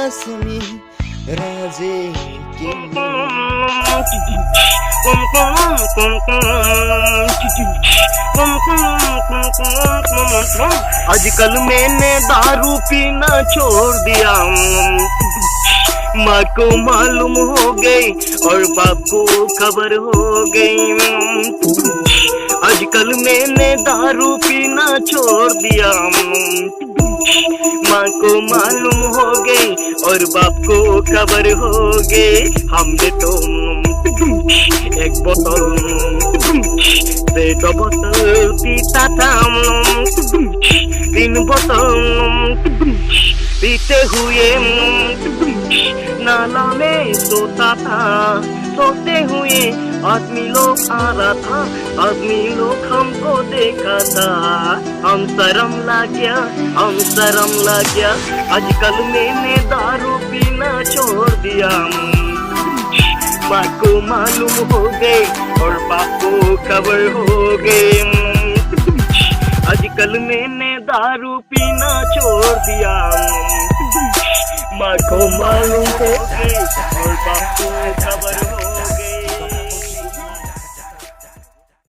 rasmi raje kinni आजकल मैंने दारू पीना छोड़ दिया, माँ को मालूम हो गई और बाप को खबर हो गई। आजकल मैंने दारू पीना छोड़ दिया, माँ को मालूम हो गई और बाप को खबर हो गई। हमने तो एक बोतल से 2 बोतल पीता था, 3 बोतल पीते हुए नाला में सोता था। सोते हुए आदमी लोग आ रहा था, आदमी लोग हमको देखा था। हम शर्म लग गया, हम शर्म लग गया। आजकल मैंने दारू पीना छोड़ दिया, माँ को मालूम हो गई और बाप को खबर हो गई। आजकल मैंने दारू पीना छोड़ दिया, माँ को मालूम हो गई और बाप को खबर हो